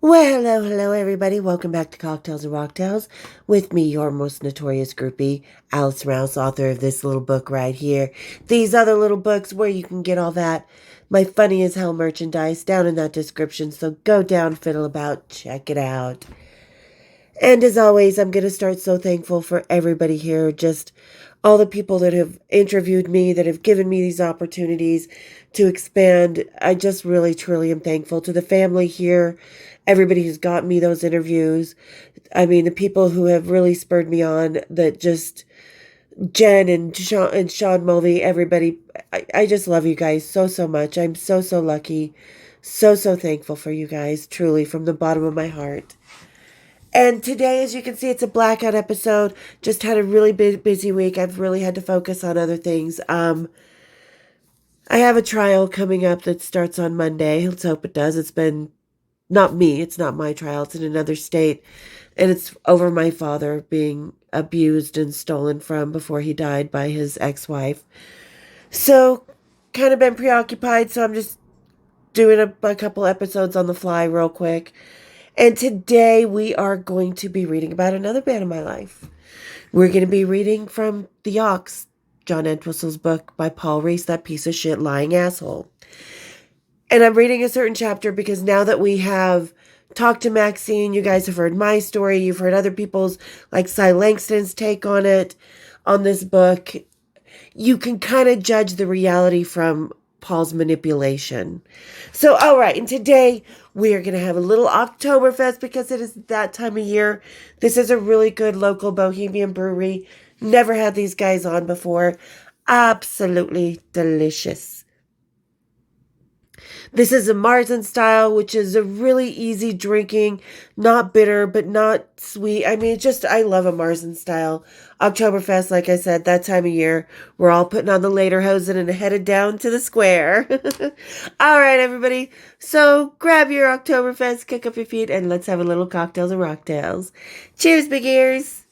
Well, hello, everybody. Welcome back to Cocktails and Rocktails with me, your most notorious groupie, Alice Rouse, author of this little book right here. These other little books where you can get all that, my funny as hell merchandise down in that description. So go down, fiddle about, check it out. And as always, I'm going to start so thankful for everybody here, just all the people that have interviewed me, that have given me these opportunities to expand. I just really, truly am thankful to the family here, everybody who's got me those interviews. I mean, the people who have really spurred me on, that just Jen and Sean Mulvey, everybody. I just love you guys so, so much. I'm so, so lucky. So, so thankful for you guys, truly, from the bottom of my heart. And today, as you can see, it's a blackout episode. Just had a really busy week. I've really had to focus on other things. I have a trial coming up that starts on Monday. Let's hope it does. It's been not me. It's not my trial. It's in another state. And it's over my father being abused and stolen from before he died by his ex-wife. So, kind of been preoccupied. So I'm just doing a couple episodes on the fly real quick. And today we are going to be reading about another man in my life. We're going to be reading from The Ox, John Entwistle's book by Paul Reese, that piece of shit lying asshole. And I'm reading a certain chapter because now that we have talked to Maxine, you guys have heard my story, you've heard other people's, like Cy Langston's take on it, on this book, you can kind of judge the reality from Paul's manipulation. So, all right, and today we are going to have a little Oktoberfest because it is that time of year. This is a really good local Bohemian brewery. Never had these guys on before. Absolutely delicious. This is a Marzen style, which is a really easy drinking, not bitter, but not sweet. I mean, I love a Marzen style. Oktoberfest, like I said, that time of year, we're all putting on the lederhosen and headed down to the square. All right, everybody. So grab your Oktoberfest, kick up your feet, and let's have a little cocktails and rocktails. Cheers, big ears.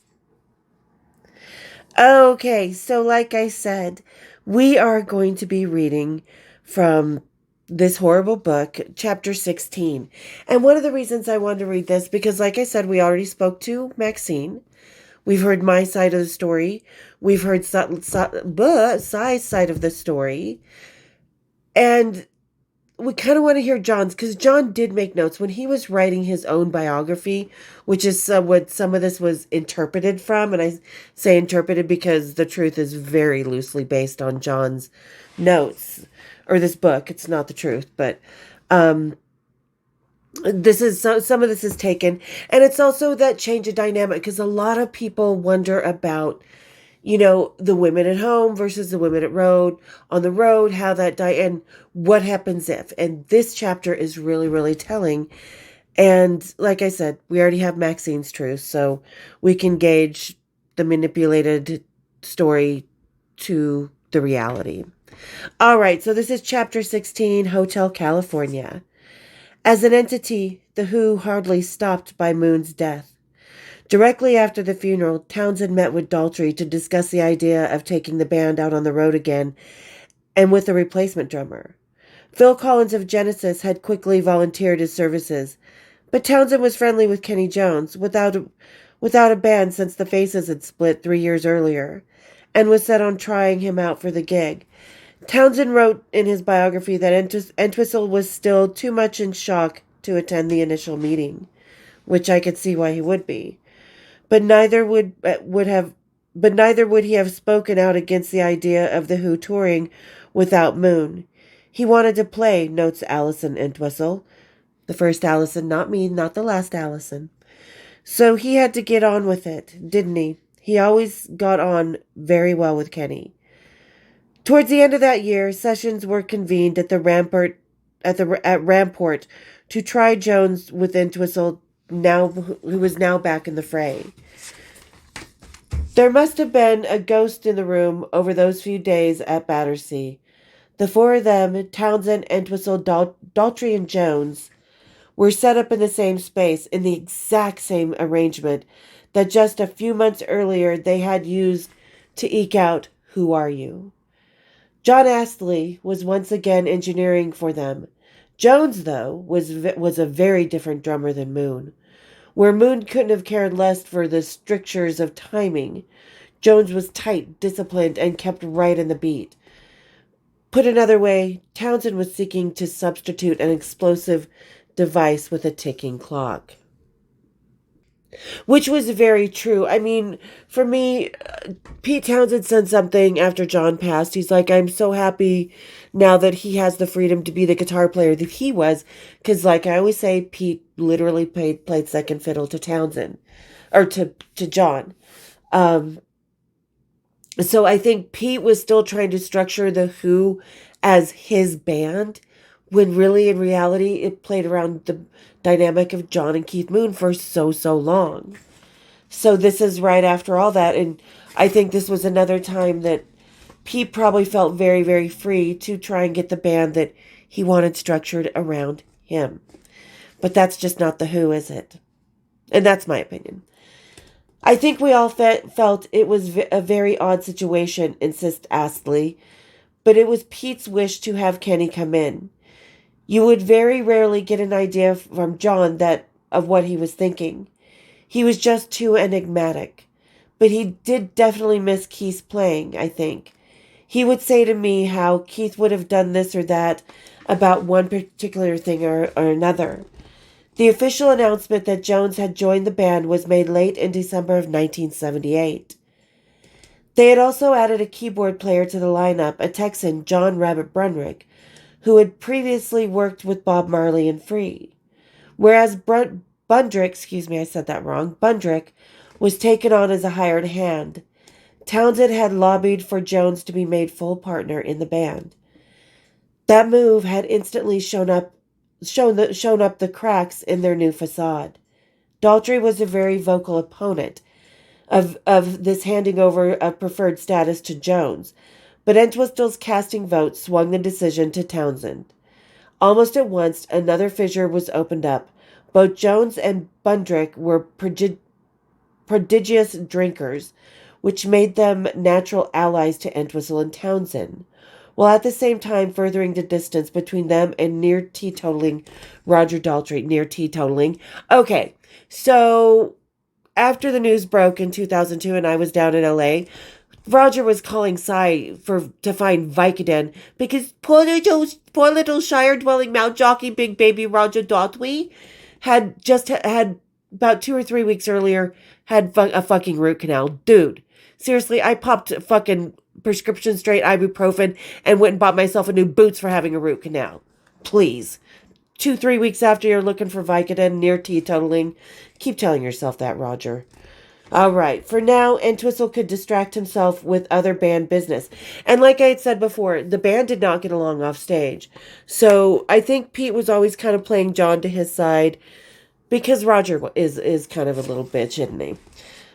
Okay, so like I said, we are going to be reading from this horrible book, chapter 16. And one of the reasons I wanted to read this, because like I said, we already spoke to Maxine. We've heard my side of the story. We've heard Cy's side of the story. And we kind of want to hear John's, because John did make notes when he was writing his own biography, which is what some of this was interpreted from. And I say interpreted because the truth is very loosely based on John's notes, or this book. It's not the truth, but this is some of this is taken. And it's also that change of dynamic, because a lot of people wonder about, the women at home versus the women on the road, how that and what happens if. And this chapter is really, really telling. And like I said, we already have Maxine's truth, so we can gauge the manipulated story to the reality. All right, so this is chapter 16, Hotel California. As an entity, the Who hardly stopped by Moon's death. Directly after the funeral, Townsend met with Daltrey to discuss the idea of taking the band out on the road again, and with a replacement drummer. Phil Collins of Genesis had quickly volunteered his services, but Townsend was friendly with Kenny Jones, without a band since the Faces had split 3 years earlier, and was set on trying him out for the gig. Townsend wrote in his biography that Entwistle was still too much in shock to attend the initial meeting, which I could see why he would be. But neither would he have spoken out against the idea of the Who touring without Moon. He wanted to play, notes Allison Entwistle. The first Allison, not me, not the last Allison. So he had to get on with it, didn't he? He always got on very well with Kenny. Towards the end of that year, sessions were convened at Ramport to try Jones with Entwistle, who was now back in the fray. There must have been a ghost in the room over those few days at Battersea. The four of them, Townsend, Entwistle, Daltrey, and Jones, were set up in the same space, in the exact same arrangement that just a few months earlier they had used to eke out, "Who are you?" John Astley was once again engineering for them. Jones, though, was a very different drummer than Moon. Where Moon couldn't have cared less for the strictures of timing, Jones was tight, disciplined, and kept right in the beat. Put another way, Townsend was seeking to substitute an explosive device with a ticking clock. Which was very true. I mean, for me, Pete Townsend said something after John passed. He's like, I'm so happy now that he has the freedom to be the guitar player that he was. Because, like I always say, Pete literally played second fiddle to Townsend. Or to John. So I think Pete was still trying to structure The Who as his band, when really in reality it played around the dynamic of John and Keith Moon for so long. So this is right after all that, and I think this was another time that Pete probably felt very free to try and get the band that he wanted structured around him. But that's just not The Who, is it? And that's my opinion. I think we all felt it was a very odd situation, insists Astley, but it was Pete's wish to have Kenny come in. You would very rarely get an idea from John of what he was thinking. He was just too enigmatic. But he did definitely miss Keith's playing, I think. He would say to me how Keith would have done this or that about one particular thing or another. The official announcement that Jones had joined the band was made late in December of 1978. They had also added a keyboard player to the lineup, a Texan, John Rabbit Brunrick, who had previously worked with Bob Marley and Free. Whereas Bundrick was taken on as a hired hand. Townsend had lobbied for Jones to be made full partner in the band. That move had instantly shown up the cracks in their new facade. Daltrey was a very vocal opponent of this handing over of preferred status to Jones, but Entwistle's casting vote swung the decision to Townsend. Almost at once, another fissure was opened up. Both Jones and Bundrick were prodigious drinkers, which made them natural allies to Entwistle and Townsend, while at the same time furthering the distance between them and near-teetotaling Roger Daltrey. Near-teetotaling. Okay, so after the news broke in 2002 and I was down in LA, Roger was calling Cy to find Vicodin because poor little Shire-dwelling Mount Jockey big baby Roger Daltrey had just had about 2 or 3 weeks earlier had a fucking root canal. Dude, seriously, I popped fucking prescription straight ibuprofen and went and bought myself a new boots for having a root canal. Please. 2-3 weeks after you're looking for Vicodin, near teetotaling. Keep telling yourself that, Roger. All right. For now, Entwistle could distract himself with other band business. And like I had said before, the band did not get along off stage. So I think Pete was always kind of playing John to his side because Roger is kind of a little bitch, isn't he?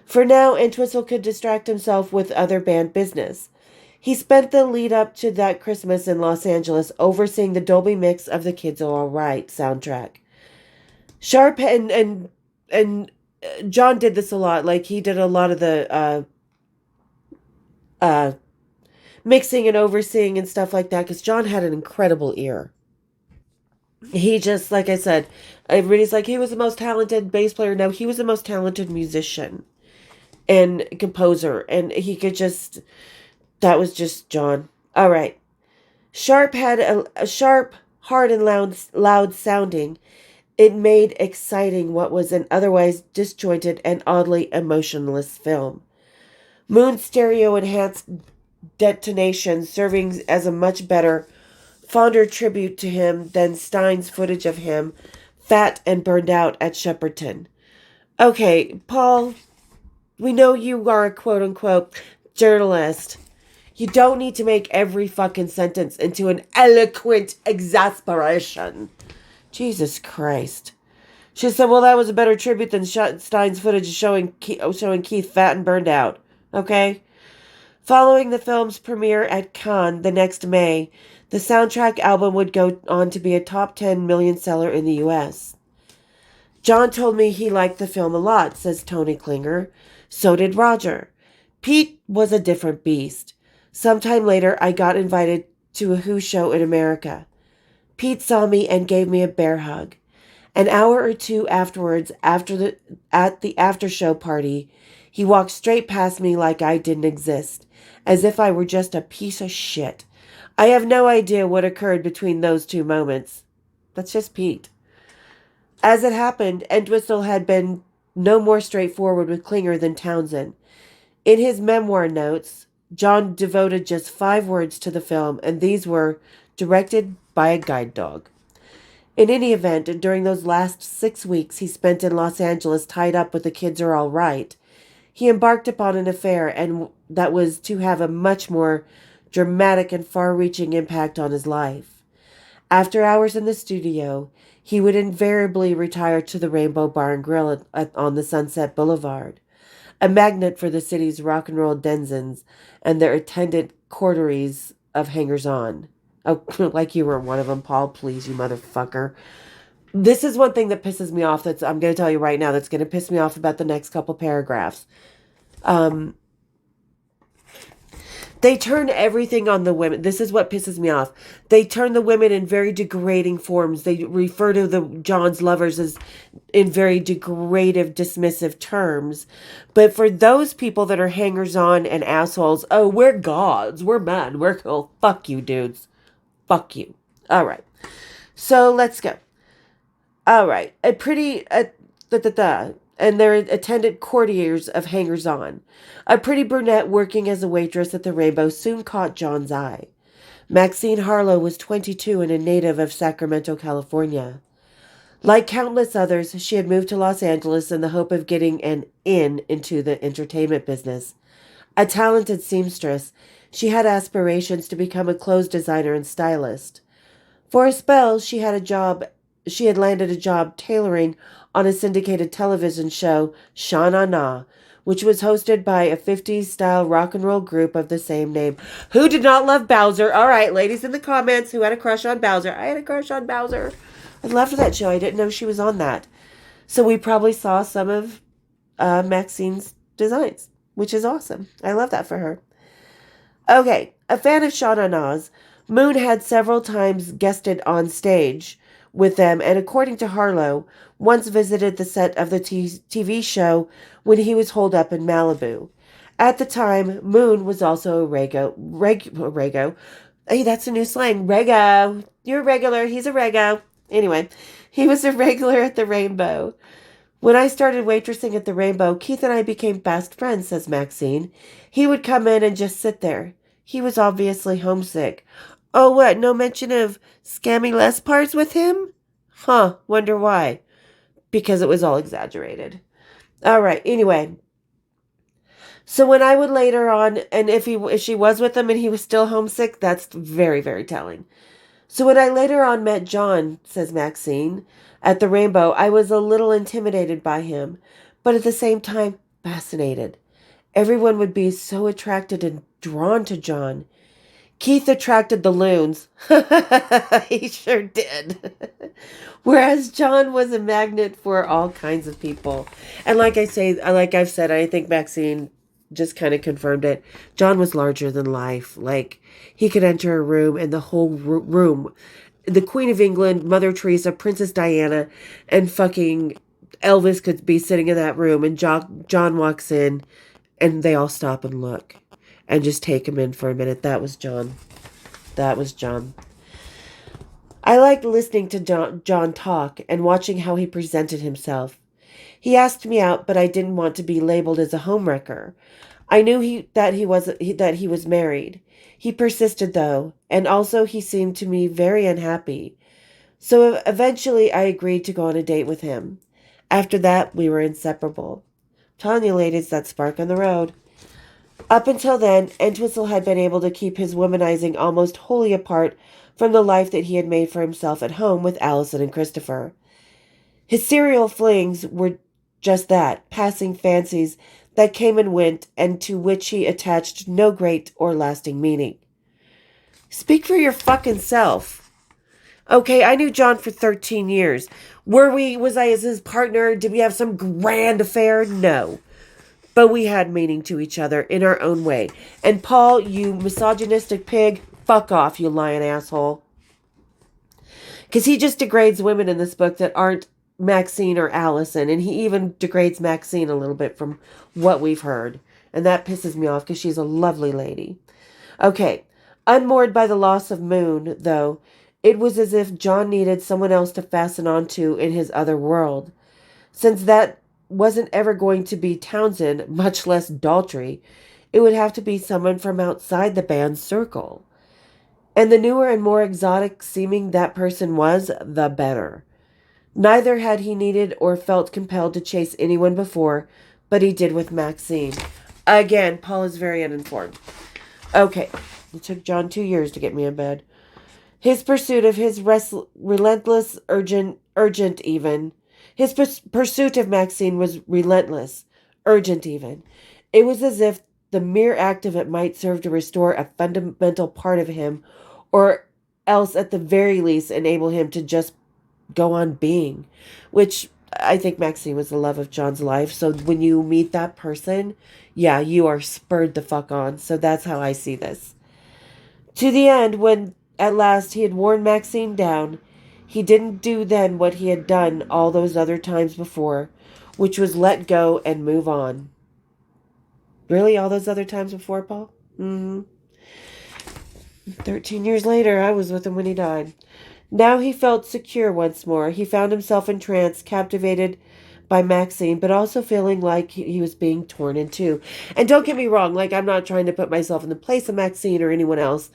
For now, Entwistle could distract himself with other band business. He spent the lead up to that Christmas in Los Angeles overseeing the Dolby mix of the Kids Are All Right soundtrack. Sharp and John did this a lot. Like, he did a lot of the mixing and overseeing and stuff like that because John had an incredible ear. He just, like I said, everybody's like, he was the most talented bass player. No, he was the most talented musician and composer. And he could just, that was just John. All right. Sharp had a sharp, hard, and loud sounding. It made exciting what was an otherwise disjointed and oddly emotionless film. Moon's stereo-enhanced detonation serving as a much better, fonder tribute to him than Stein's footage of him, fat and burned out at Shepperton. Okay, Paul, we know you are a quote-unquote journalist. You don't need to make every fucking sentence into an eloquent exasperation. Jesus Christ. She said, well, that was a better tribute than Stein's footage showing Keith fat and burned out. Okay? Following the film's premiere at Cannes the next May, the soundtrack album would go on to be a top 10 million seller in the U.S. John told me he liked the film a lot, says Tony Klinger. So did Roger. Pete was a different beast. Sometime later, I got invited to a Who show in America. Pete saw me and gave me a bear hug. An hour or two afterwards, at the after-show party, he walked straight past me like I didn't exist, as if I were just a piece of shit. I have no idea what occurred between those two moments. That's just Pete. As it happened, Entwistle had been no more straightforward with Klinger than Townsend. In his memoir notes, John devoted just 5 words to the film, and these were directed by a guide dog. In any event, during those last 6 weeks he spent in Los Angeles tied up with The Kids Are All Right, he embarked upon an affair and that was to have a much more dramatic and far-reaching impact on his life. After hours in the studio, he would invariably retire to the Rainbow Bar and Grill on the Sunset Boulevard, a magnet for the city's rock and roll denizens and their attendant coteries of hangers-on. Oh, like you were one of them, Paul. Please, you motherfucker. This is one thing that pisses me off. I'm going to tell you right now. That's going to piss me off about the next couple paragraphs. They turn everything on the women. This is what pisses me off. They turn the women in very degrading forms. They refer to the John's lovers as in very degradative, dismissive terms. But for those people that are hangers-on and assholes, oh, we're gods, we're men, we're cool. Fuck you, dudes. Fuck you. All right. So let's go. All right. And their attendant courtiers of hangers-on. A pretty brunette working as a waitress at the Rainbow soon caught John's eye. Maxine Harlow was 22 and a native of Sacramento, California. Like countless others, she had moved to Los Angeles in the hope of getting an in into the entertainment business. A talented seamstress, she had aspirations to become a clothes designer and stylist. For a spell, she had landed a job tailoring on a syndicated television show, Sha Na Na, which was hosted by a 50s-style rock and roll group of the same name. Who did not love Bowser? All right, ladies in the comments, who had a crush on Bowser? I had a crush on Bowser. I loved that show. I didn't know she was on that. So we probably saw some of Maxine's designs, which is awesome. I love that for her. Okay, a fan of Sha Na Na's, Moon had several times guested on stage with them, and according to Harlow, once visited the set of the TV show when he was holed up in Malibu. At the time, Moon was also a rego. Hey, that's a new slang. Rego. You're a regular. He's a rego. Anyway, he was a regular at the Rainbow. When I started waitressing at the Rainbow, Keith and I became fast friends, says Maxine. He would come in and just sit there. He was obviously homesick. Oh, what? No mention of scammy Les parts with him? Huh, wonder why. Because it was all exaggerated. All right, anyway. So when I would later on, and if she was with him and he was still homesick, that's very, very telling. So when I later on met John, says Maxine, at the Rainbow, I was a little intimidated by him, but at the same time, fascinated. Everyone would be so attracted and drawn to John. Keith attracted the loons. He sure did. Whereas John was a magnet for all kinds of people. And like I've said, I think Maxine just kind of confirmed it. John was larger than life. Like, he could enter a room and the whole room, the Queen of England, Mother Teresa, Princess Diana, and fucking Elvis could be sitting in that room, and John walks in and they all stop and look and just take him in for a minute. That was John. That was John. I liked listening to John talk and watching how he presented himself. He asked me out, but I didn't want to be labeled as a homewrecker. I knew that he was married. He persisted, though, and also he seemed to me very unhappy. So eventually I agreed to go on a date with him. After that, we were inseparable. I'm telling you, ladies, that spark on the road. Up until then, Entwistle had been able to keep his womanizing almost wholly apart from the life that he had made for himself at home with Allison and Christopher. His serial flings were just that, passing fancies that came and went and to which he attached no great or lasting meaning. Speak for your fucking self. Okay, I knew John for 13 years. Was I as his partner? Did we have some grand affair? No. But we had meaning to each other in our own way. And Paul, you misogynistic pig, fuck off, you lying asshole. Because he just degrades women in this book that aren't Maxine or Allison. And he even degrades Maxine a little bit from what we've heard. And that pisses me off because she's a lovely lady. Okay. Unmoored by the loss of Moon, though, it was as if John needed someone else to fasten onto in his other world. Since that wasn't ever going to be Townsend, much less Daltrey, it would have to be someone from outside the band's circle. And the newer and more exotic seeming that person was, the better. Neither had he needed or felt compelled to chase anyone before, but he did with Maxine. Again, Paul is very uninformed. Okay, it took John 2 years to get me in bed. His pursuit of his relentless, urgent even. His pursuit of Maxine was relentless, urgent even. It was as if the mere act of it might serve to restore a fundamental part of him, or else at the very least enable him to just go on being, which I think Maxine was the love of John's life. So when you meet that person, yeah, you are spurred the fuck on. So that's how I see this. To the end, when at last he had worn Maxine down, he didn't do then what he had done all those other times before, which was let go and move on. Really? All those other times before, Paul? 13 years later, I was with him when he died. Now he felt secure once more. He found himself entranced, captivated by Maxine, but also feeling like he was being torn in two. And don't get me wrong, like, I'm not trying to put myself in the place of Maxine or anyone else.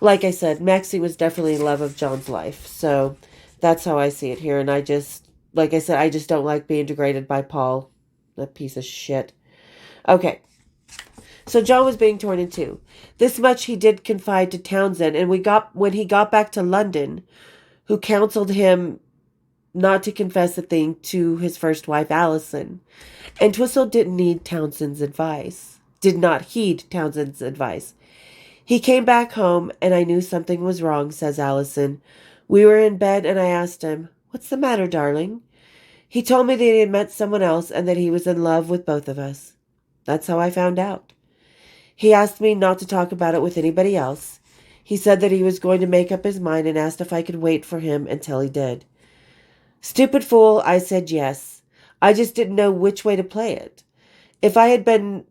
Like I said, Maxine was definitely the love of John's life. So that's how I see it here. And I just, like I said, I just don't like being degraded by Paul. That piece of shit. Okay. So John was being torn in two. This much he did confide to Townsend, and when he got back to London, who counseled him not to confess the thing to his first wife, Allison. And Twistle didn't need Townsend's advice. Did not heed Townsend's advice. He came back home, and I knew something was wrong, says Allison. We were in bed, and I asked him, "What's the matter, darling?" He told me that he had met someone else and that he was in love with both of us. That's how I found out. He asked me not to talk about it with anybody else. He said that he was going to make up his mind and asked if I could wait for him until he did. Stupid fool, I said yes. I just didn't know which way to play it. If I had been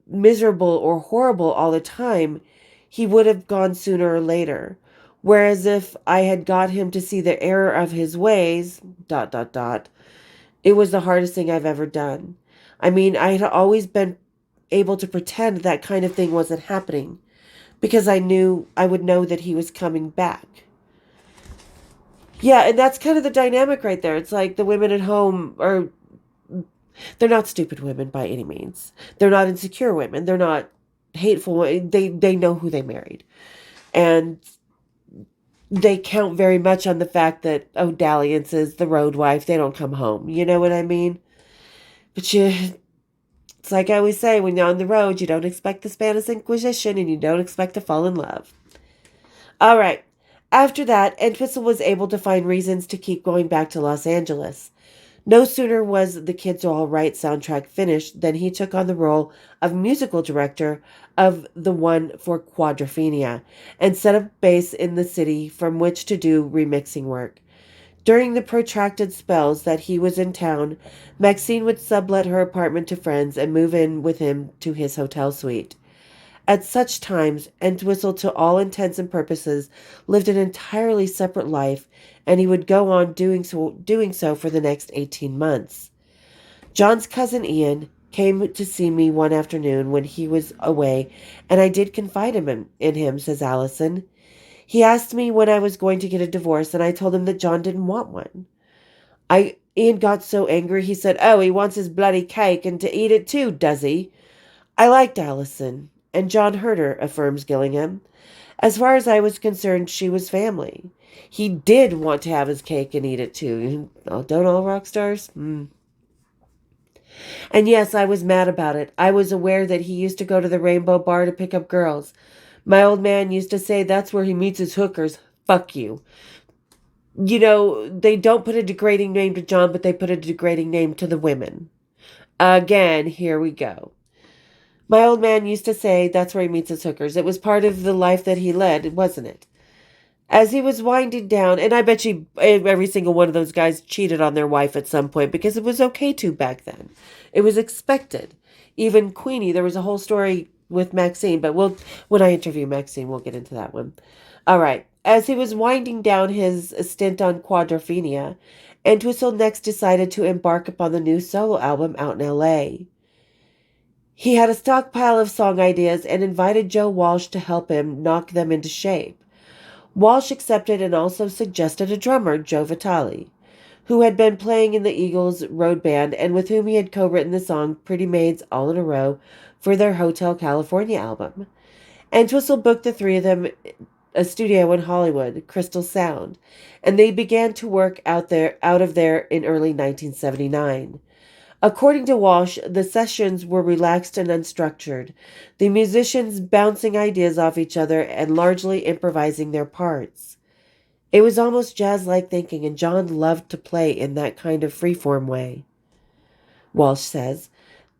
miserable or horrible all the time, he would have gone sooner or later. Whereas if I had got him to see the error of his ways, ... it was the hardest thing I've ever done. I mean, I had always been able to pretend that kind of thing wasn't happening because I knew I would know that he was coming back. Yeah, and that's kind of the dynamic right there. It's like the women at home they're not stupid women by any means. They're not insecure women. They're not hateful. They know who they married. And they count very much on the fact that, oh, dalliance is the road wife. They don't come home. You know what I mean? But it's like I always say, when you're on the road, you don't expect the Spanish Inquisition and you don't expect to fall in love. All right. After that, Entwistle was able to find reasons to keep going back to Los Angeles. No sooner was The Kids Are All Right soundtrack finished than he took on the role of musical director of the one for Quadrophenia and set up base in the city from which to do remixing work. During the protracted spells that he was in town, Maxine would sublet her apartment to friends and move in with him to his hotel suite. At such times, Entwistle, to all intents and purposes, lived an entirely separate life, and he would go on doing so for the next 18 months. John's cousin Ian came to see me one afternoon when he was away, and I did confide in him, says Allison. He asked me when I was going to get a divorce, and I told him that John didn't want one. Ian got so angry, he said, "Oh, he wants his bloody cake, and to eat it too, does he?" I liked Allison, and John hurt her, affirms Gillingham. As far as I was concerned, she was family. He did want to have his cake and eat it too. Don't all rock stars? And yes, I was mad about it. I was aware that he used to go to the Rainbow Bar to pick up girls. My old man used to say that's where he meets his hookers. Fuck you. You know, they don't put a degrading name to John, but they put a degrading name to the women. Again, here we go. My old man used to say that's where he meets his hookers. It was part of the life that he led, wasn't it? As he was winding down, and I bet you every single one of those guys cheated on their wife at some point because it was okay to back then. It was expected. Even Queenie, there was a whole story with Maxine, but when I interview Maxine, we'll get into that one. All right. As he was winding down his stint on Quadrophenia, Entwistle next decided to embark upon the new solo album out in LA. He had a stockpile of song ideas and invited Joe Walsh to help him knock them into shape. Walsh accepted and also suggested a drummer, Joe Vitale, who had been playing in the Eagles road band and with whom he had co-written the song Pretty Maids All in a Row for their Hotel California album. Entwistle booked the three of them a studio in Hollywood, Crystal Sound, and they began to work out of there in early 1979. According to Walsh, the sessions were relaxed and unstructured, the musicians bouncing ideas off each other and largely improvising their parts. It was almost jazz-like thinking, and John loved to play in that kind of freeform way. Walsh says,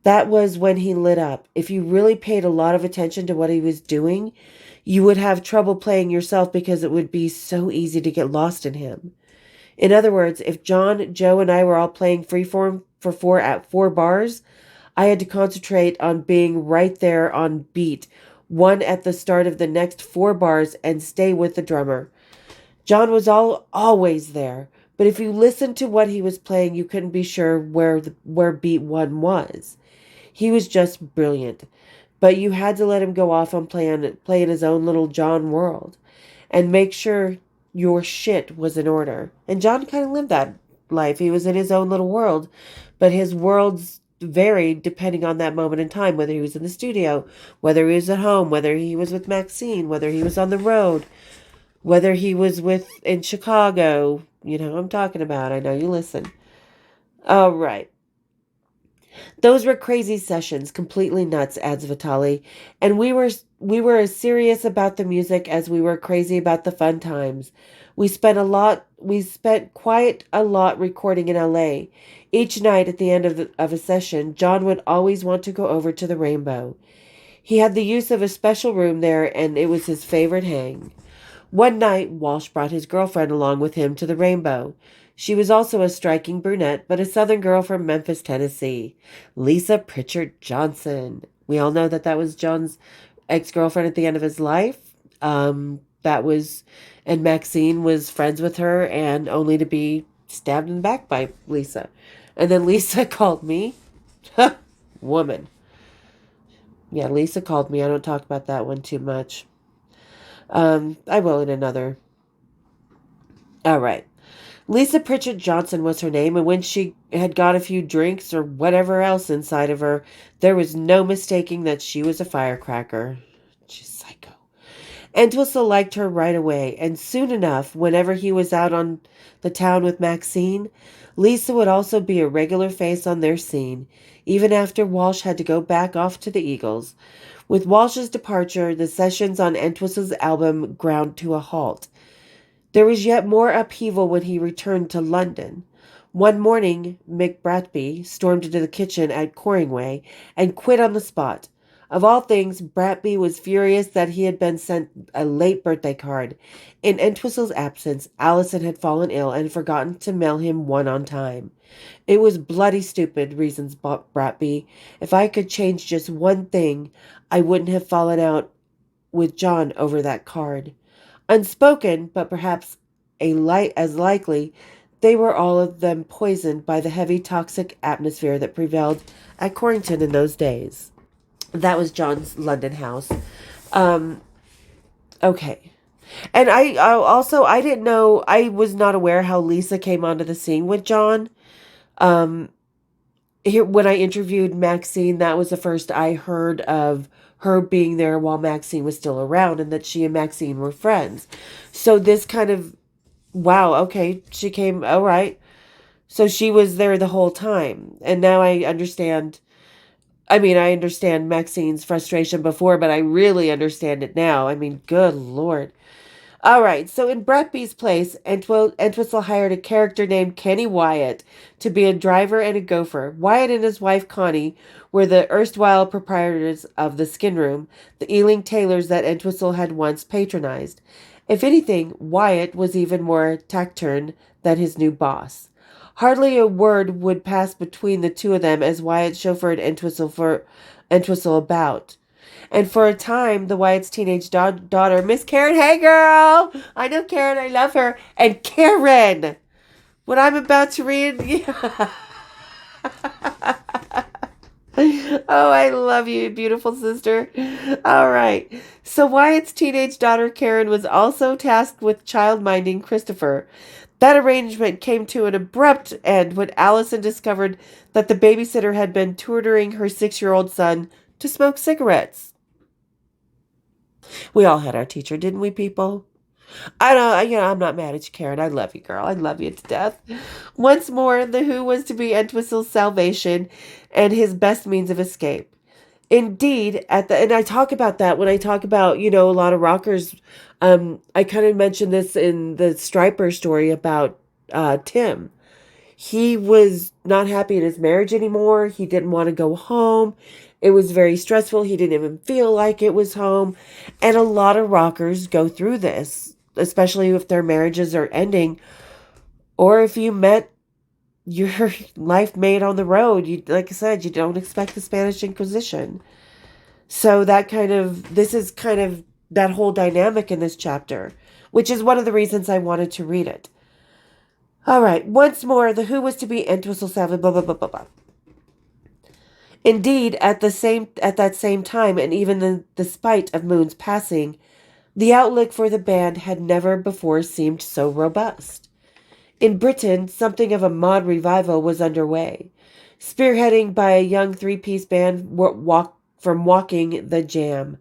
that was when he lit up. If you really paid a lot of attention to what he was doing, you would have trouble playing yourself because it would be so easy to get lost in him. In other words, if John, Joe, and I were all playing freeform for four bars, I had to concentrate on being right there on beat, one at the start of the next 4 bars, and stay with the drummer. John was always there, but if you listened to what he was playing, you couldn't be sure where beat one was. He was just brilliant, but you had to let him go off and play in his own little John world, and make sure your shit was in order. And John kind of lived that life. He was in his own little world, but his worlds varied depending on that moment in time, whether he was in the studio, whether he was at home, whether he was with Maxine, whether he was on the road, whether he was in Chicago. You know who I'm talking about. I know you listen. All right. Those were crazy sessions, completely nuts, adds Vitale, and we were as serious about the music as we were crazy about the fun times. We spent quite a lot recording in LA. Each night at the end of a session, John would always want to go over to the Rainbow. He had the use of a special room there, and it was his favorite hang. One night, Walsh brought his girlfriend along with him to the Rainbow. She was also a striking brunette, but a Southern girl from Memphis, Tennessee, Lisa Pritchard Johnson. We all know that was John's ex-girlfriend at the end of his life. And Maxine was friends with her, and only to be stabbed in the back by Lisa. And then Lisa called me. Woman. Yeah, Lisa called me. I don't talk about that one too much. I will in another. All right. Lisa Pritchard Johnson was her name, and when she had got a few drinks or whatever else inside of her, there was no mistaking that she was a firecracker. She's psycho. Entwistle liked her right away, and soon enough, whenever he was out on the town with Maxine, Lisa would also be a regular face on their scene, even after Walsh had to go back off to the Eagles. With Walsh's departure, the sessions on Entwistle's album ground to a halt. There was yet more upheaval when he returned to London. One morning, Mick Bratby stormed into the kitchen at Coringway and quit on the spot. Of all things, Bratby was furious that he had been sent a late birthday card. In Entwistle's absence, Allison had fallen ill and forgotten to mail him one on time. It was bloody stupid, reasons Bratby. If I could change just one thing, I wouldn't have fallen out with John over that card. Unspoken, but perhaps as likely, they were all of them poisoned by the heavy toxic atmosphere that prevailed at Corrington in those days. That was John's London house. Okay. And I didn't know, I was not aware how Lisa came onto the scene with John. When I interviewed Maxine, that was the first I heard of her being there while Maxine was still around, and that she and Maxine were friends. So this kind of, wow, okay, she came, all right. So she was there the whole time. And now I understand. I understand Maxine's frustration before, but I really understand it now. Good Lord. All right, so in Bratby's place, Entwistle hired a character named Kenny Wyatt to be a driver and a gopher. Wyatt and his wife Connie were the erstwhile proprietors of the Skin Room, the Ealing tailors that Entwistle had once patronized. If anything, Wyatt was even more taciturn than his new boss. Hardly a word would pass between the two of them as Wyatt chauffeured Entwistle about. And for a time, the Wyatt's teenage daughter, Miss Karen, hey girl! I know Karen, I love her. And Karen! What I'm about to read, yeah. Oh, I love you, beautiful sister. All right. So Wyatt's teenage daughter, Karen, was also tasked with child-minding Christopher. That arrangement came to an abrupt end when Allison discovered that the babysitter had been tutoring her 6-year-old son to smoke cigarettes. We all had our teacher, didn't we, people? I don't, I'm not mad at you, Karen. I love you, girl. I love you to death. Once more, the Who was to be Entwistle's salvation and his best means of escape. Indeed, and I talk about that when I talk about, a lot of rockers. I kind of mentioned this in the Striper story about Tim. He was not happy in his marriage anymore. He didn't want to go home. It was very stressful. He didn't even feel like it was home. And a lot of rockers go through this, especially if their marriages are ending, or if you met your life mate on the road. You, like I said, you don't expect the Spanish Inquisition. So this is kind of that whole dynamic in this chapter, which is one of the reasons I wanted to read it. All right, once more, the Who was to be Entwistle Savage, blah, blah, blah, blah, blah. Indeed, at that same time, and even despite of Moon's passing, the outlook for the band had never before seemed so robust. In Britain, something of a mod revival was underway, spearheading by a young three-piece band from Walking the Jam,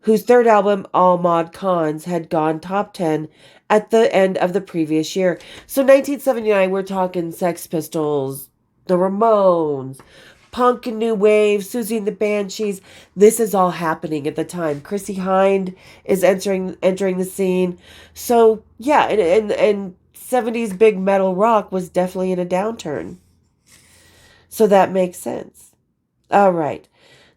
whose third album, All Mod Cons, had gone top 10 at the end of the previous year. So 1979, we're talking Sex Pistols, the Ramones, punk and new wave, Susie and the Banshees. This is all happening at the time. Chrissie Hynde is entering the scene. So yeah, and 70s big metal rock was definitely in a downturn. So that makes sense. All right.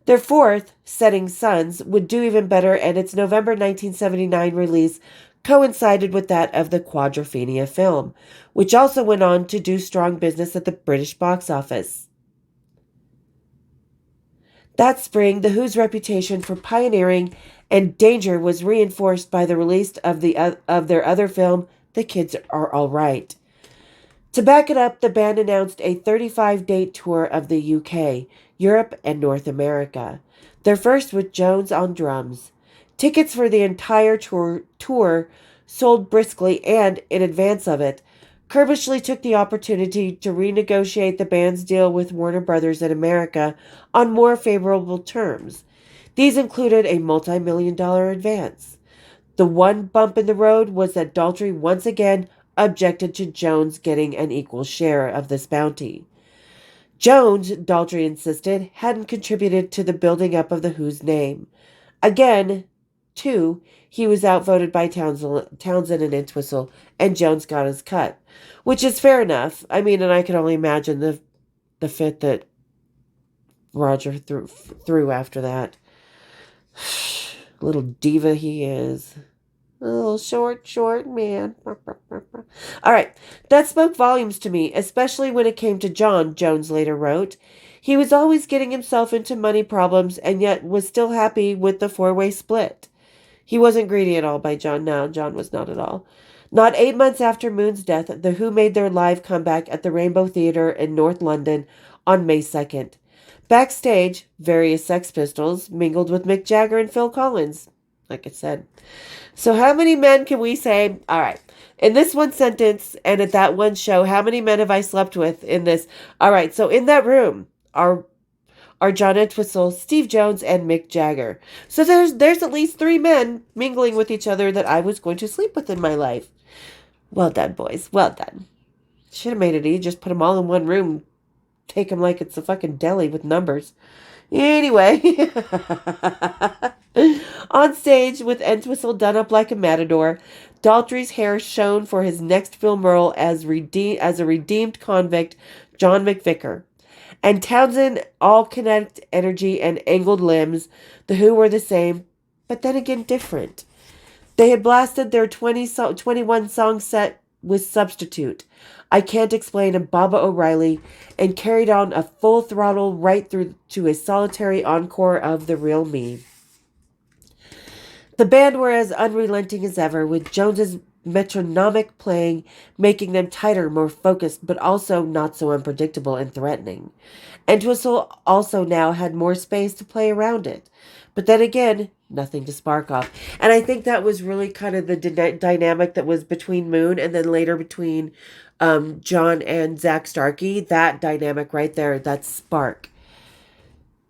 Their fourth, Setting Suns, would do even better, and its November 1979 release coincided with that of the Quadrophenia film, which also went on to do strong business at the British box office. That spring, The Who's reputation for pioneering and danger was reinforced by the release of their other film, The Kids Are All Right. To back it up, the band announced a 35-date tour of the UK, Europe, and North America. Their first with Jones on drums. Tickets for the entire tour sold briskly, and, in advance of it, Kirbishley took the opportunity to renegotiate the band's deal with Warner Brothers in America on more favorable terms. These included a multi-million-dollar advance. The one bump in the road was that Daltrey once again objected to Jones getting an equal share of this bounty. Jones, Daltrey insisted, hadn't contributed to the building up of the Who's name. Again, too, he was outvoted by Townsend and Entwistle, and Jones got his cut, which is fair enough. I mean, and I can only imagine the fit that Roger threw after that. Little diva he is. A little short man. All right. That spoke volumes to me, especially when it came to John, Jones later wrote. He was always getting himself into money problems and yet was still happy with the four-way split. He wasn't greedy at all by John. No, John was not at all. Not 8 months after Moon's death, The Who made their live comeback at the Rainbow Theatre in North London on May 2nd. Backstage, various Sex Pistols mingled with Mick Jagger and Phil Collins, like I said. So how many men can we say, all right, in this one sentence and at that one show, how many men have I slept with in this? All right, so in that room are John Entwistle, Steve Jones, and Mick Jagger. So there's at least 3 men mingling with each other that I was going to sleep with in my life. Well done, boys. Well done. Should have made it easy. Just put them all in one room. Take them like it's a fucking deli with numbers. Anyway. On stage, with Entwistle done up like a matador, Daltrey's hair shone for his next film role as a redeemed convict, John McVicker. And Townsend, all kinetic energy and angled limbs. The Who were the same, but then again different. They had blasted their 21 song set with Substitute, I Can't Explain, and Baba O'Reilly, and carried on a full throttle right through to a solitary encore of The Real Me. The band were as unrelenting as ever, with Jones's metronomic playing making them tighter, more focused, but also not so unpredictable and threatening. Entwistle also now had more space to play around it. But then again, nothing to spark off. And I think that was really kind of the dynamic that was between Moon and then later between John and Zach Starkey. That dynamic right there, that spark.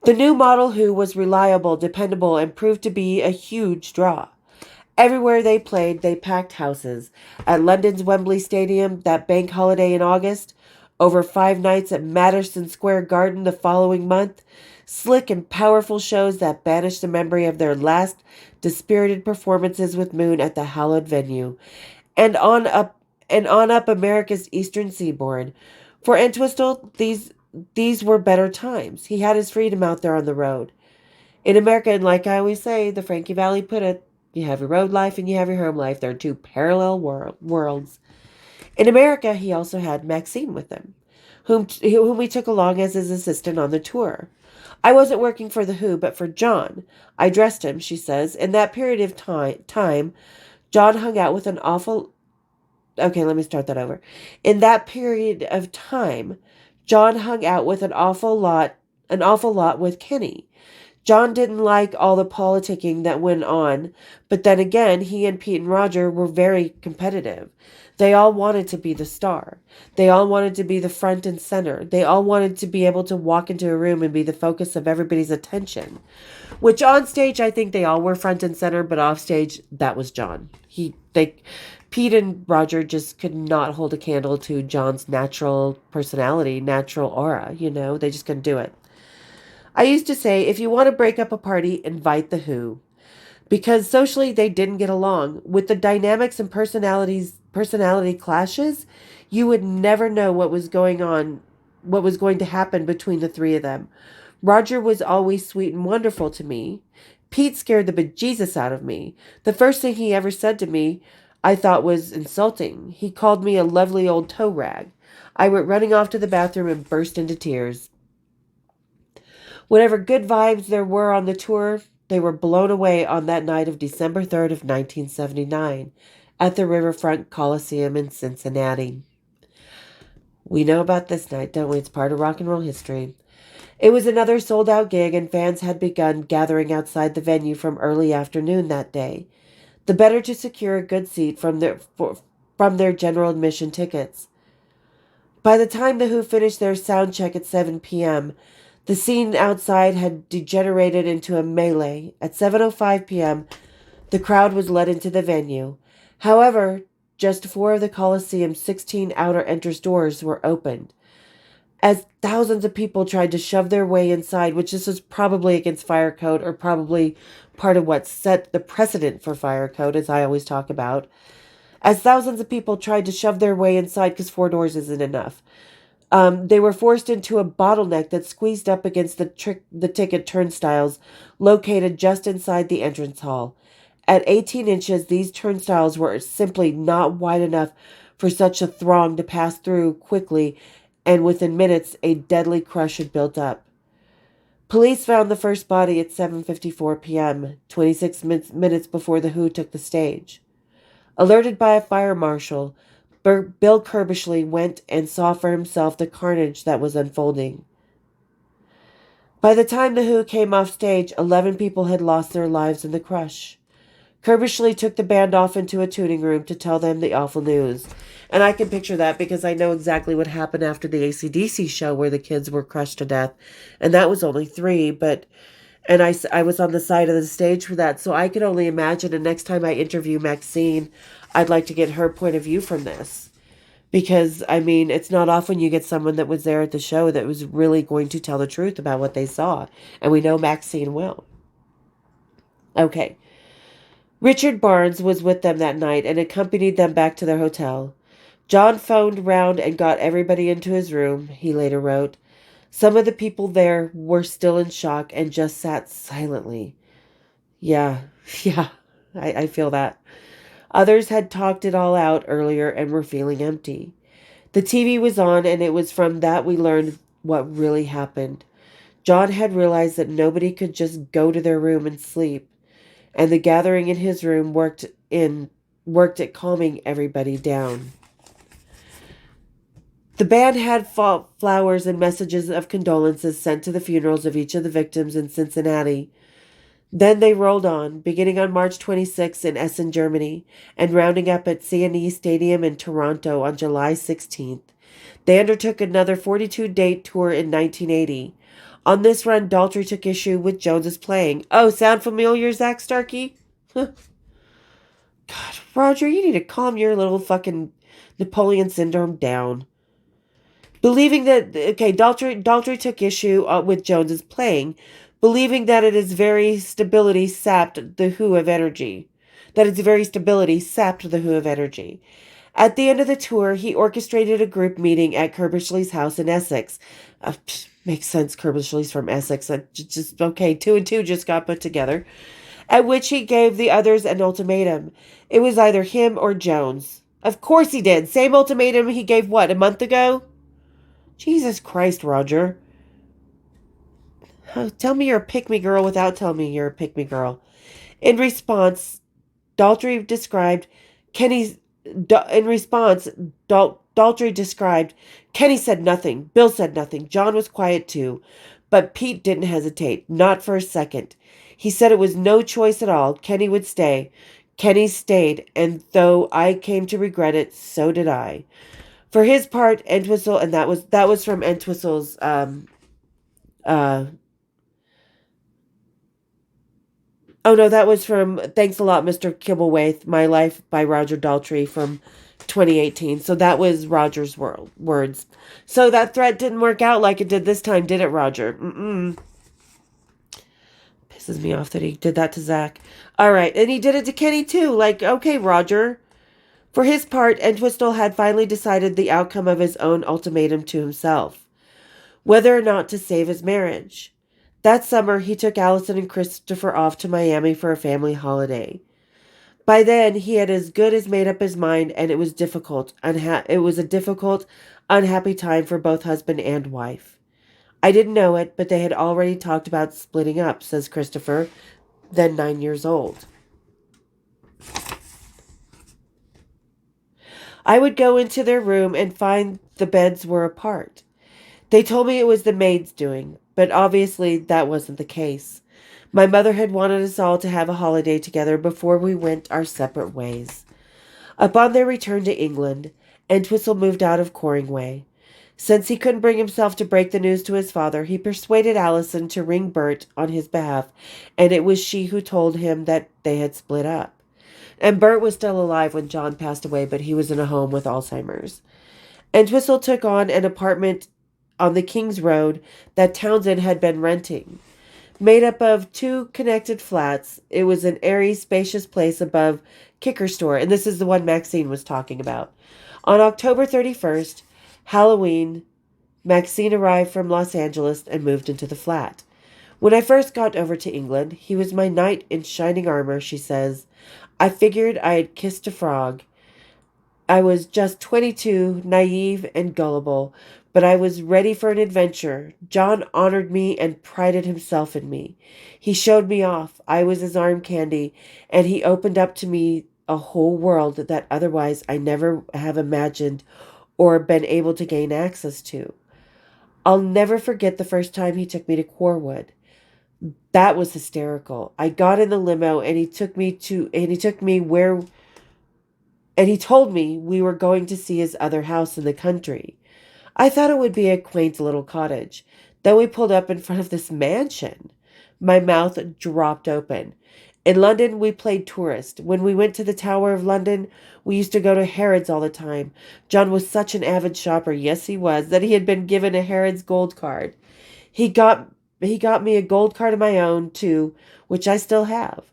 The new model Who was reliable, dependable, and proved to be a huge draw. Everywhere they played, they packed houses. At London's Wembley Stadium that bank holiday in August, over 5 nights at Madison Square Garden the following month, slick and powerful shows that banished the memory of their last dispirited performances with Moon at the hallowed venue, and on up America's eastern seaboard. For Entwistle, these were better times. He had his freedom out there on the road. In America, and like I always say, the Frankie Valley put it, you have your road life and you have your home life. They're two parallel worlds. In America, he also had Maxine with him, whom he took along as his assistant on the tour. I wasn't working for The Who, but for John. I dressed him, she says. In that period of time, John hung out with an awful... Okay, let me start that over. In that period of time, John hung out with an awful lot with Kenny. John didn't like all the politicking that went on, but then again, he and Pete and Roger were very competitive. They all wanted to be the star. They all wanted to be the front and center. They all wanted to be able to walk into a room and be the focus of everybody's attention. Which on stage, I think they all were front and center, but off stage, that was John. Pete and Roger just could not hold a candle to John's natural personality, natural aura. They just couldn't do it. I used to say, if you want to break up a party, invite The Who. Because socially they didn't get along. With the dynamics and personality clashes, you would never know what was going to happen between the three of them. Roger was always sweet and wonderful to me. Pete scared the bejesus out of me. The first thing he ever said to me, I thought was insulting. He called me a lovely old tow rag. I went running off to the bathroom and burst into tears. Whatever good vibes there were on the tour, they were blown away on that night of December 3rd of 1979 at the Riverfront Coliseum in Cincinnati. We know about this night, don't we? It's part of rock and roll history. It was another sold-out gig, and fans had begun gathering outside the venue from early afternoon that day, the better to secure a good seat from their general admission tickets. By the time The Who finished their sound check at 7 p.m., the scene outside had degenerated into a melee. At 7:05 p.m., the crowd was let into the venue. However, just 4 of the Coliseum's 16 outer entrance doors were opened. As thousands of people tried to shove their way inside, which this was probably against fire code, or probably part of what set the precedent for fire code, as I always talk about. As thousands of people tried to shove their way inside, because 4 doors isn't enough, they were forced into a bottleneck that squeezed up against the ticket turnstiles located just inside the entrance hall. At 18 inches, these turnstiles were simply not wide enough for such a throng to pass through quickly, and within minutes, a deadly crush had built up. Police found the first body at 7:54 p.m., 26 minutes before The Who took the stage. Alerted by a fire marshal, Bill Kerbishley went and saw for himself the carnage that was unfolding. By the time The Who came off stage, 11 people had lost their lives in the crush. Kerbishley took the band off into a tuning room to tell them the awful news. And I can picture that because I know exactly what happened after the AC/DC show where the kids were crushed to death. And that was only 3, and I was on the side of the stage for that, so I could only imagine. And next time I interview Maxine, I'd like to get her point of view from this. Because, it's not often you get someone that was there at the show that was really going to tell the truth about what they saw. And we know Maxine will. Okay. Richard Barnes was with them that night and accompanied them back to their hotel. John phoned round and got everybody into his room, he later wrote. Some of the people there were still in shock and just sat silently. Yeah. I feel that. Others had talked it all out earlier and were feeling empty. The TV was on, and it was from that we learned what really happened. John had realized that nobody could just go to their room and sleep, and the gathering in his room worked at calming everybody down. The band had flowers and messages of condolences sent to the funerals of each of the victims in Cincinnati. Then they rolled on, beginning on March 26 in Essen, Germany, and rounding up at CNE Stadium in Toronto on July 16th. They undertook another 42-date tour in 1980. On this run, Daltrey took issue with Jones's playing. Oh, sound familiar, Zach Starkey? God, Roger, you need to calm your little fucking Napoleon syndrome down. Believing that, Daltrey took issue with Jones's playing, believing that its very stability sapped the Who of energy. At the end of the tour, he orchestrated a group meeting at Kerbyshly's house in Essex. Makes sense, Kerbyshly's from Essex. Just okay, 2 and 2 just got put together. At which he gave the others an ultimatum. It was either him or Jones. Of course he did. Same ultimatum he gave, what, a month ago? Jesus Christ, Roger. Tell me you're a pick-me girl without telling me you're a pick-me girl. In response, Daltrey described Kenny said nothing. Bill said nothing. John was quiet too. But Pete didn't hesitate. Not for a second. He said it was no choice at all. Kenny would stay. Kenny stayed, and though I came to regret it, so did I. For his part, Entwistle, and that was from Entwistle's oh no, that was from Thanks a Lot, Mr. Kibblewhite, My Life by Roger Daltrey from 2018. So that was Roger's words. So that threat didn't work out like it did this time, did it, Roger? Pisses me off that he did that to Zach. All right, and he did it to Kenny too. Like, okay, Roger. For his part, Entwistle had finally decided the outcome of his own ultimatum to himself, whether or not to save his marriage. That summer, he took Allison and Christopher off to Miami for a family holiday. By then, he had as good as made up his mind, and it was a difficult, unhappy time for both husband and wife. I didn't know it, but they had already talked about splitting up, says Christopher, then 9 years old. I would go into their room and find the beds were apart. They told me it was the maid's doing, but obviously that wasn't the case. My mother had wanted us all to have a holiday together before we went our separate ways. Upon their return to England, Entwistle moved out of Corringway. Since he couldn't bring himself to break the news to his father, he persuaded Allison to ring Bert on his behalf, and it was she who told him that they had split up. And Bert was still alive when John passed away, but he was in a home with Alzheimer's. Entwistle took on an apartment on the King's Road that Townsend had been renting. Made up of 2 connected flats, it was an airy, spacious place above Kicker Store, and this is the one Maxine was talking about. On October 31st, Halloween, Maxine arrived from Los Angeles and moved into the flat. When I first got over to England, he was my knight in shining armor, she says. I figured I had kissed a frog. I was just 22, naive and gullible, but I was ready for an adventure. John honored me and prided himself in me. He showed me off. I was his arm candy, and he opened up to me a whole world that otherwise I never have imagined or been able to gain access to. I'll never forget the first time he took me to Corwood. That was hysterical. I got in the limo and he told me we were going to see his other house in the country. I thought it would be a quaint little cottage. Then we pulled up in front of this mansion. My mouth dropped open. In London, we played tourist. When we went to the Tower of London, we used to go to Harrods all the time. John was such an avid shopper, yes he was, that he had been given a Harrods gold card. He got me a gold card of my own, too, which I still have.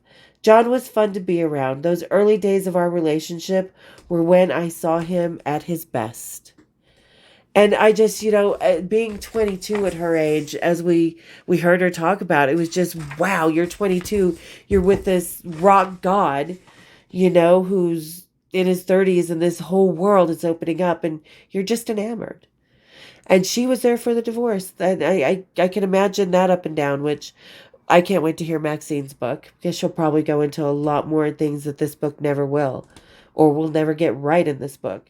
John was fun to be around. Those early days of our relationship were when I saw him at his best. And I just, being 22 at her age, as we heard her talk about, it was just, wow, you're 22. You're with this rock god, who's in his 30s and this whole world is opening up and you're just enamored. And she was there for the divorce. And I can imagine that up and down, which I can't wait to hear Maxine's book because she'll probably go into a lot more things that this book never will or will never get right in this book.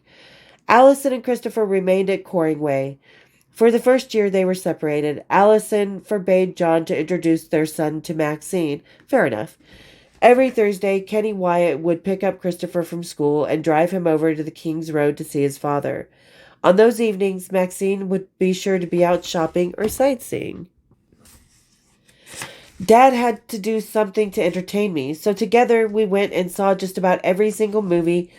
Allison and Christopher remained at Coringway. For the first year they were separated. Allison forbade John to introduce their son to Maxine. Fair enough. Every Thursday, Kenny Wyatt would pick up Christopher from school and drive him over to the King's Road to see his father. On those evenings, Maxine would be sure to be out shopping or sightseeing. Dad had to do something to entertain me, so together we went and saw just about every single movie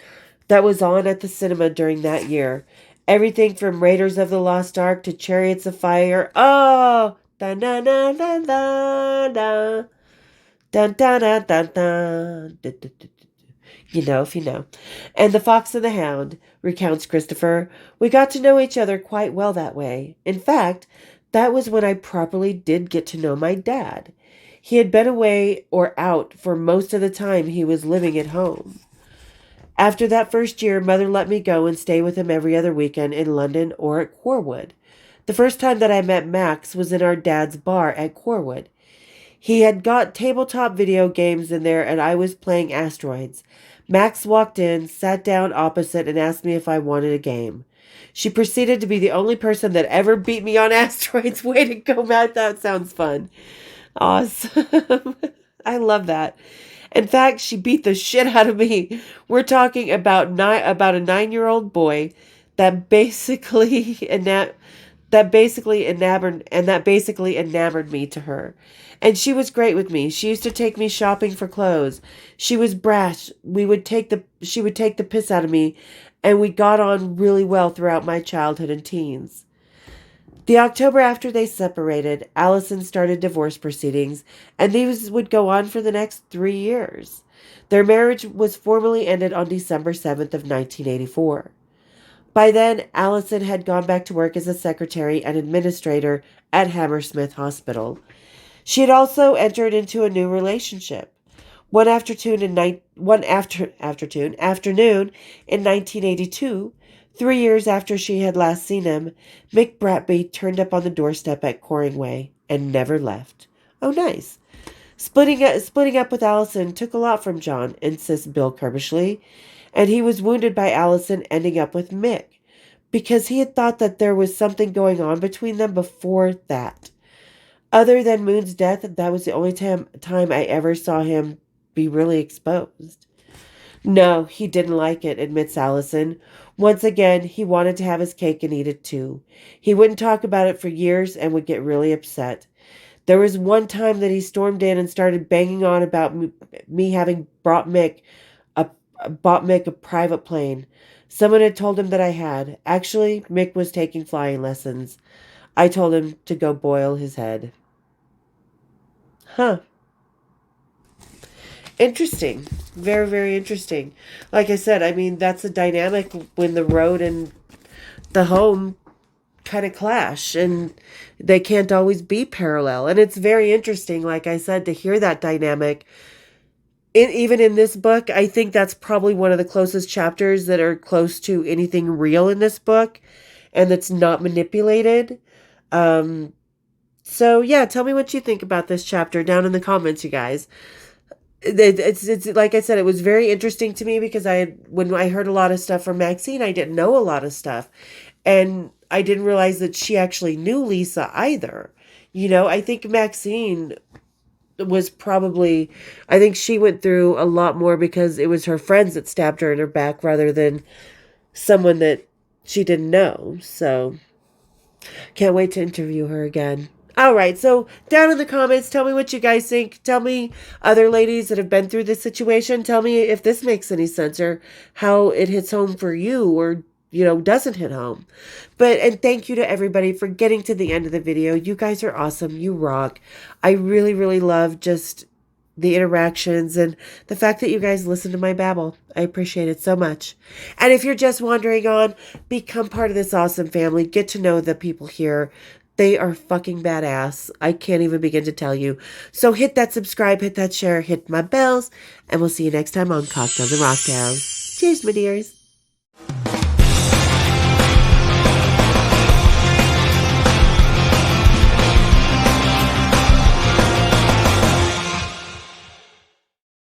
that was on at the cinema during that year. Everything from Raiders of the Lost Ark to Chariots of Fire. Oh! Da da da da da da. Da da da da da. If you know. And The Fox and the Hound, recounts Christopher. We got to know each other quite well that way. In fact, that was when I properly did get to know my dad. He had been away or out for most of the time he was living at home. After that first year, Mother let me go and stay with him every other weekend in London or at Corwood. The first time that I met Max was in our dad's bar at Corwood. He had got tabletop video games in there and I was playing Asteroids. Max walked in, sat down opposite, and asked me if I wanted a game. She proceeded to be the only person that ever beat me on Asteroids. Way to go, Matt. That sounds fun. Awesome. I love that. In fact, she beat the shit out of me. We're talking about a 9-year-old boy that basically enamored me to her. And she was great with me. She used to take me shopping for clothes. She was brash. She would take the piss out of me, and we got on really well throughout my childhood and teens. The October after they separated, Allison started divorce proceedings, and these would go on for the next 3 years. Their marriage was formally ended on December 7th of 1984. By then, Allison had gone back to work as a secretary and administrator at Hammersmith Hospital. She had also entered into a new relationship. One afternoon in 1982, 3 years after she had last seen him, Mick Bratby turned up on the doorstep at Coringway and never left. Oh, nice. Splitting up with Allison took a lot from John, insists Bill Kerbishley, and he was wounded by Allison ending up with Mick, because he had thought that there was something going on between them before that. Other than Moon's death, that was the only time I ever saw him be really exposed. No, he didn't like it, admits Allison. Once again, he wanted to have his cake and eat it too. He wouldn't talk about it for years and would get really upset. There was one time that he stormed in and started banging on about me having bought Mick a private plane. Someone had told him that I had. Actually, Mick was taking flying lessons. I told him to go boil his head. Huh. Interesting. Very, very interesting. Like I said, I mean, that's a dynamic when the road and the home kind of clash, and they can't always be parallel. And it's very interesting, like I said, to hear that dynamic. Even in this book, I think that's probably one of the closest chapters that are close to anything real in this book, and that's not manipulated. So yeah, tell me what you think about this chapter down in the comments, you guys. It's like I said, it was very interesting to me because when I heard a lot of stuff from Maxine, I didn't know a lot of stuff, and I didn't realize that she actually knew Lisa either. I think Maxine was I think she went through a lot more because it was her friends that stabbed her in her back rather than someone that she didn't know. So can't wait to interview her again. All right, so down in the comments, tell me what you guys think. Tell me, other ladies that have been through this situation, tell me if this makes any sense or how it hits home for you or, doesn't hit home. And thank you to everybody for getting to the end of the video. You guys are awesome. You rock. I really, really love just the interactions and the fact that you guys listen to my babble. I appreciate it so much. And if you're just wandering on, become part of this awesome family. Get to know the people here. They are fucking badass. I can't even begin to tell you. So hit that subscribe, hit that share, hit my bells, and we'll see you next time on Cocktails and Rocktails. Cheers, my dears.